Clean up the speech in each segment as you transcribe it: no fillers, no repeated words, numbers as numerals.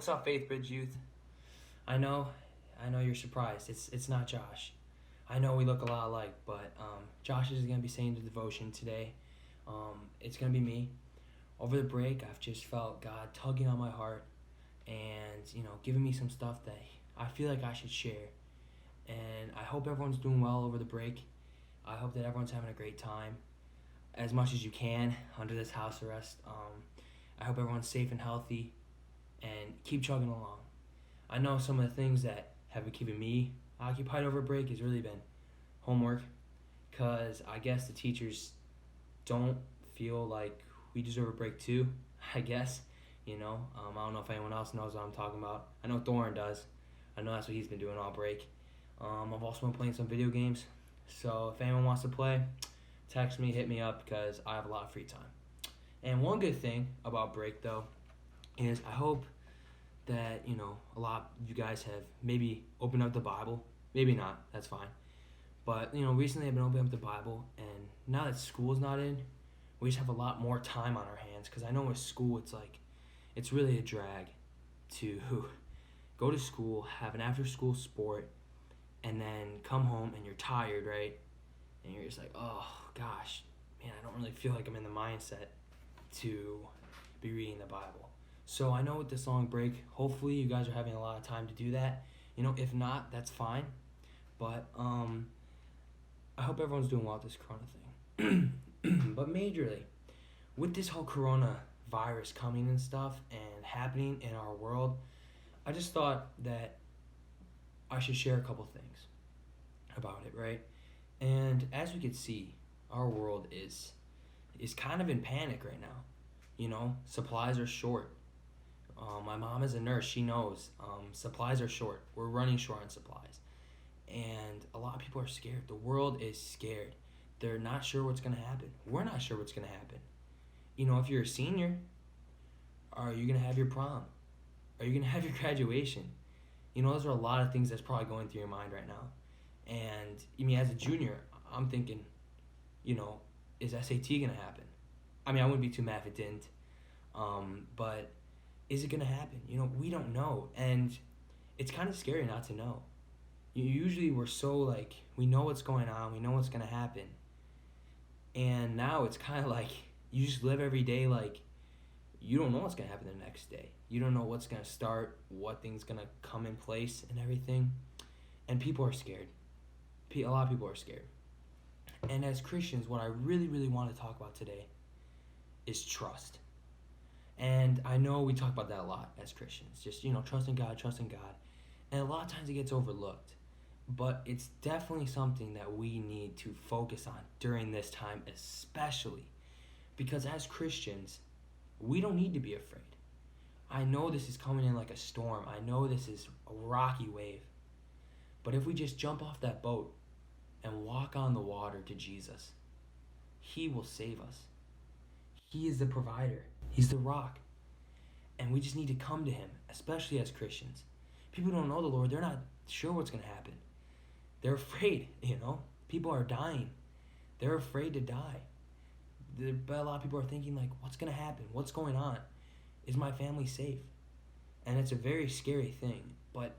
What's up, FaithBridge youth? I know you're surprised. It's not Josh. I know we look a lot alike, but Josh is gonna be saying the devotion today. It's gonna be me. Over the break, I've just felt God tugging on my heart, and giving me some stuff that I feel like I should share. And I hope everyone's doing well over the break. I hope that everyone's having a great time, as much as you can under this house arrest. I hope everyone's safe and healthy, and keep chugging along. I know some of the things that have been keeping me occupied over break has really been homework, because I guess the teachers don't feel like we deserve a break too, I guess. I don't know if anyone else knows what I'm talking about. I know Thorin does. I know that's what he's been doing all break. I've also been playing some video games, so if anyone wants to play, text me, hit me up, because I have a lot of free time. And one good thing about break, though, is I hope that, a lot of you guys have maybe opened up the Bible. Maybe not, that's fine. But, recently I've been opening up the Bible, and now that school's not in, we just have a lot more time on our hands. Because I know with school, it's really a drag to go to school, have an after-school sport, and then come home and you're tired, right? And you're just like, oh, gosh, man, I don't really feel like I'm in the mindset to be reading the Bible. So I know with this long break, hopefully you guys are having a lot of time to do that. If not, that's fine. But I hope everyone's doing well with this corona thing. But majorly, with this whole coronavirus coming and stuff and happening in our world, I just thought that I should share a couple things about it, right? And as we can see, our world is kind of in panic right now. Supplies are short. My mom is a nurse. She knows supplies are short. We're running short on supplies. And a lot of people are scared. The world is scared. They're not sure what's going to happen. We're not sure what's going to happen. If you're a senior, are you going to have your prom? Are you going to have your graduation? Those are a lot of things that's probably going through your mind right now. And as a junior, I'm thinking, is SAT going to happen? I wouldn't be too mad if it didn't. But is it going to happen? We don't know. And it's kind of scary not to know. Usually we're so we know what's going on. We know what's going to happen. And now it's kind of like you just live every day like you don't know what's going to happen the next day. You don't know what's going to start, what thing's going to come in place and everything. And people are scared. A lot of people are scared. And as Christians, what I really, really want to talk about today is trust. And I know we talk about that a lot as Christians. Just, trusting God. And a lot of times it gets overlooked. But it's definitely something that we need to focus on during this time especially. Because as Christians, we don't need to be afraid. I know this is coming in like a storm. I know this is a rocky wave. But if we just jump off that boat and walk on the water to Jesus, He will save us. He is the provider. He's the rock. And we just need to come to Him, especially as Christians. People who don't know the Lord, they're not sure what's going to happen. They're afraid, People are dying. They're afraid to die. But a lot of people are thinking, what's going to happen? What's going on? Is my family safe? And it's a very scary thing. But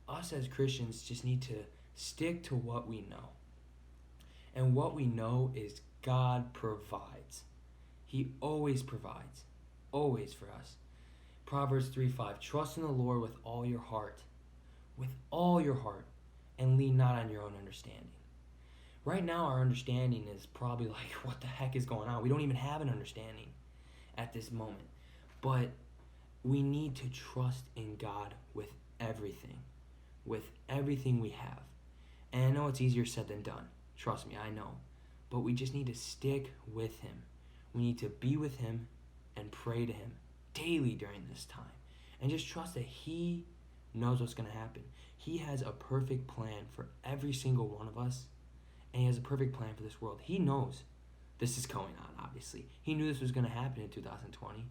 us as Christians just need to stick to what we know. And what we know is God provides. He always provides. Always for us. Proverbs 3:5, trust in the Lord with all your heart. With all your heart. And lean not on your own understanding. Right now our understanding is probably what the heck is going on? We don't even have an understanding at this moment. But we need to trust in God with everything. With everything we have. And I know it's easier said than done. Trust me, I know. But we just need to stick with Him. We need to be with Him and pray to Him daily during this time. And just trust that He knows what's going to happen. He has a perfect plan for every single one of us. And He has a perfect plan for this world. He knows this is going on, obviously. He knew this was going to happen in 2020.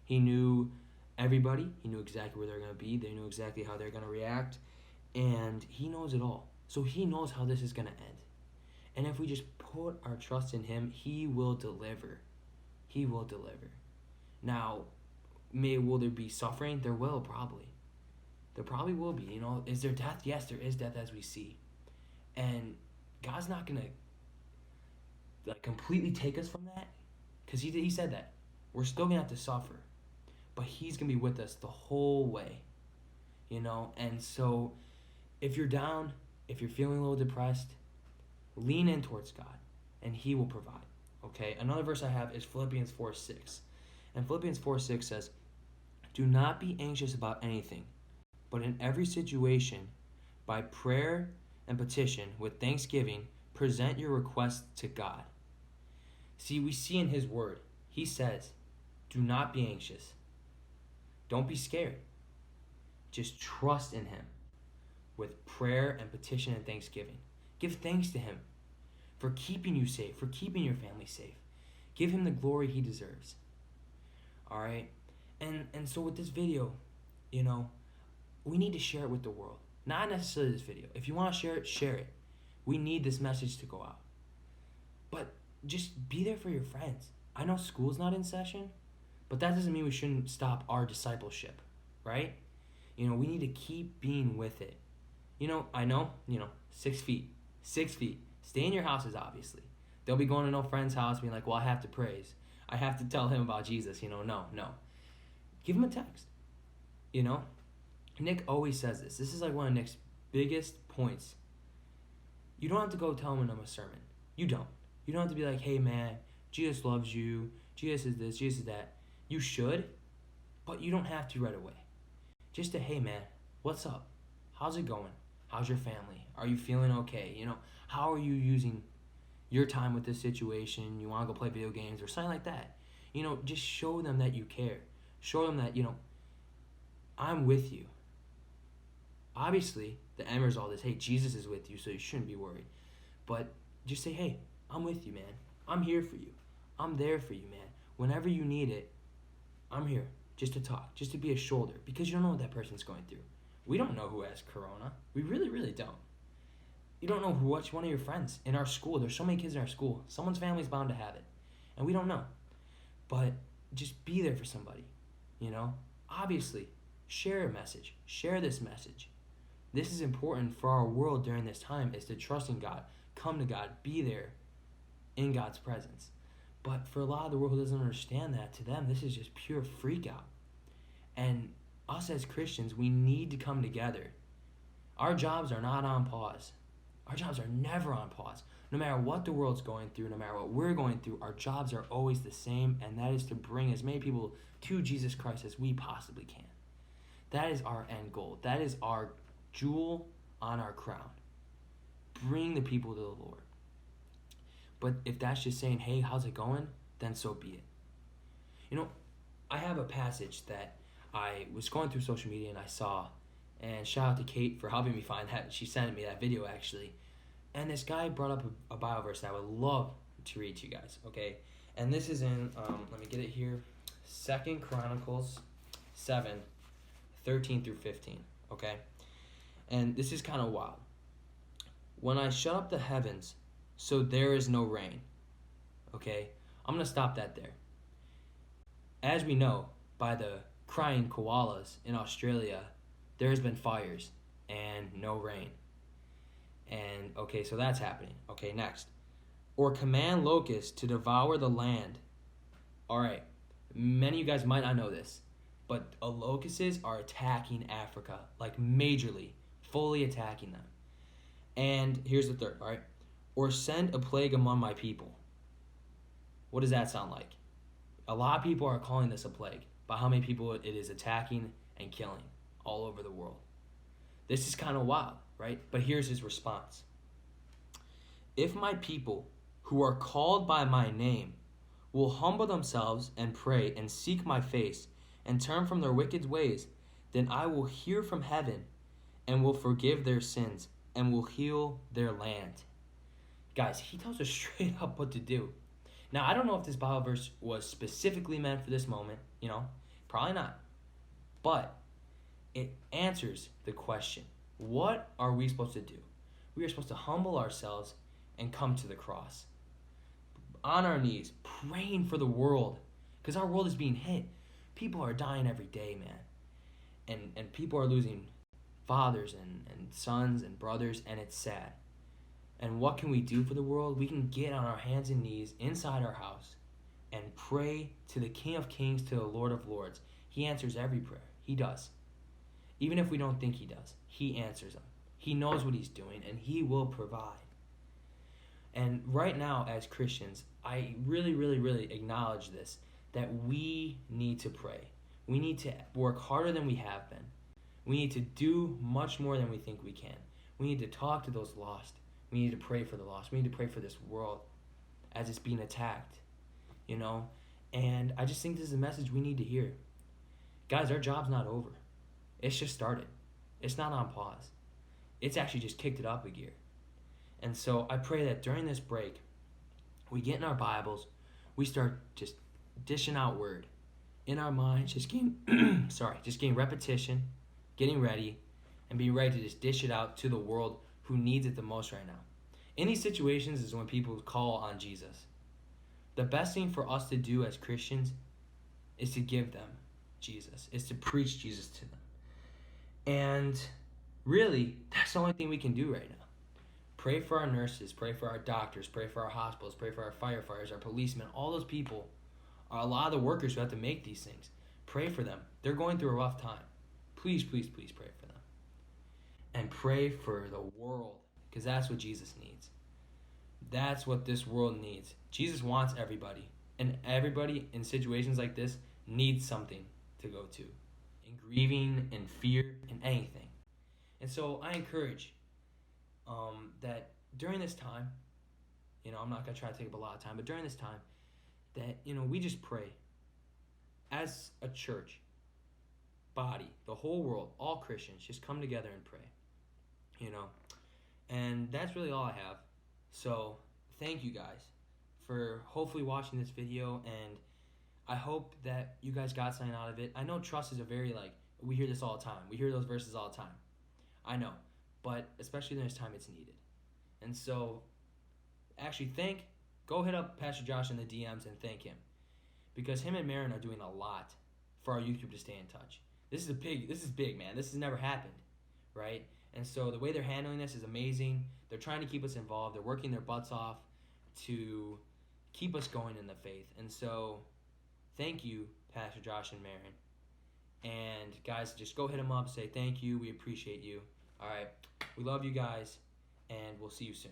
He knew everybody. He knew exactly where they're going to be. They knew exactly how they're going to react. And He knows it all. So He knows how this is going to end. And if we just put our trust in Him, He will deliver. He will deliver. Now, will there be suffering? There will, probably. There probably will be. Is there death? Yes, there is death as we see. And God's not going to completely take us from that, because he said that. We're still going to have to suffer. But he's going to be with us the whole way. And so if you're down, if you're feeling a little depressed, lean in towards God, and he will provide. Okay? Another verse I have is Philippians 4:6. And Philippians 4:6 says, "Do not be anxious about anything, but in every situation, by prayer and petition, with thanksgiving, present your requests to God." See, we see in his word, he says, do not be anxious. Don't be scared. Just trust in him with prayer and petition and thanksgiving. Give thanks to him for keeping you safe, for keeping your family safe. Give him the glory he deserves. All right? And so with this video, we need to share it with the world. Not necessarily this video. If you want to share it, share it. We need this message to go out. But just be there for your friends. I know school's not in session, but that doesn't mean we shouldn't stop our discipleship, right? We need to keep being with it. I know, 6 feet. 6 feet. Stay in your houses, obviously. They'll be going to no friend's house being like, well, I have to praise. I have to tell him about Jesus. No. Give him a text. Nick always says this. This is like one of Nick's biggest points. You don't have to go tell him in a sermon. You don't. You don't have to be like, hey, man, Jesus loves you. Jesus is this, Jesus is that. You should, but you don't have to right away. Just hey, man, what's up? How's it going? How's your family? Are you feeling okay? How are you using your time with this situation? You want to go play video games or something like that? Just show them that you care. Show them that, I'm with you. Obviously, the end result is, hey, Jesus is with you, so you shouldn't be worried. But just say, hey, I'm with you, man. I'm here for you. I'm there for you, man. Whenever you need it, I'm here just to talk, just to be a shoulder, because you don't know what that person's going through. We don't know who has corona. We really, really don't. You don't know which one of your friends in our school. There's so many kids in our school. Someone's family's bound to have it, and we don't know. But just be there for somebody, Obviously, share a message. Share this message. This is important for our world during this time, is to trust in God, come to God, be there in God's presence. But for a lot of the world who doesn't understand that, to them, this is just pure freak out. And us as Christians, we need to come together. Our jobs are not on pause. Our jobs are never on pause. No matter what the world's going through, no matter what we're going through, our jobs are always the same, and that is to bring as many people to Jesus Christ as we possibly can. That is our end goal. That is our jewel on our crown. Bring the people to the Lord. But if that's just saying, hey, how's it going? Then so be it. I have a passage that I was going through social media and I saw, and shout out to Kate for helping me find that. She sent me that video, actually. And this guy brought up a Bible verse that I would love to read to you guys, okay? And this is in, let me get it here, 2 Chronicles 7, 13 through 15, okay? And this is kind of wild. When I shut up the heavens, so there is no rain. Okay? I'm going to stop that there. As we know, by the crying koalas in Australia, there has been fires and no rain. And, okay, so that's happening. Okay, next. Or command locusts to devour the land. All right. Many of you guys might not know this, but locusts are attacking Africa, like majorly, fully attacking them. And here's the third, all right? Or send a plague among my people. What does that sound like? A lot of people are calling this a plague, but how many people it is attacking and killing all over the world? This is kind of wild, right? But here's his response. If my people, who are called by my name, will humble themselves and pray and seek my face and turn from their wicked ways, then I will hear from heaven and will forgive their sins and will heal their land. Guys, he tells us straight up what to do. Now, I don't know if this Bible verse was specifically meant for this moment, probably not. But it answers the question, what are we supposed to do? We are supposed to humble ourselves and come to the cross. On our knees, praying for the world, because our world is being hit. People are dying every day, man. And people are losing fathers and sons and brothers, and it's sad. And what can we do for the world? We can get on our hands and knees inside our house and pray to the King of Kings, to the Lord of Lords. He answers every prayer. He does. Even if we don't think he does, he answers them. He knows what he's doing, and he will provide. And right now, as Christians, I really, really, really acknowledge this, that we need to pray. We need to work harder than we have been. We need to do much more than we think we can. We need to talk to those lost. We need to pray for the lost. We need to pray for this world as it's being attacked, you know? And I just think this is a message we need to hear. Guys, our job's not over. It's just started. It's not on pause. It's actually just kicked it up a gear. And so I pray that during this break, we get in our Bibles, we start just dishing out word in our minds, just getting, just getting repetition, getting ready, and being ready to just dish it out to the world who needs it the most right now. In these situations is when people call on Jesus. The best thing for us to do as Christians is to give them Jesus, is to preach Jesus to them. And really, that's the only thing we can do right now. Pray for our nurses, pray for our doctors, pray for our hospitals, pray for our firefighters, our policemen. All those people are a lot of the workers who have to make these things. Pray for them. They're going through a rough time. Please, please, please pray for them. And pray for the world, because that's what Jesus needs. That's what this world needs. Jesus wants everybody. And everybody in situations like this needs something to go to. In grieving, in fear, in anything. And so I encourage that during this time, I'm not going to try to take up a lot of time, but during this time, that, we just pray as a church, body, the whole world, all Christians, just come together and pray, and that's really all I have. So thank you guys for hopefully watching this video, and I hope that you guys got something out of it. I know trust is a very, we hear this all the time. We hear those verses all the time. I know, but especially in this time, it's needed. And so, actually go hit up Pastor Josh in the DMs and thank him, because him and Marin are doing a lot for our youth group to stay in touch. This is big, man. This has never happened, right? And so the way they're handling this is amazing. They're trying to keep us involved. They're working their butts off to keep us going in the faith. And so, thank you, Pastor Josh and Marin. And guys, just go hit them up, say thank you, we appreciate you. All right, we love you guys, and we'll see you soon.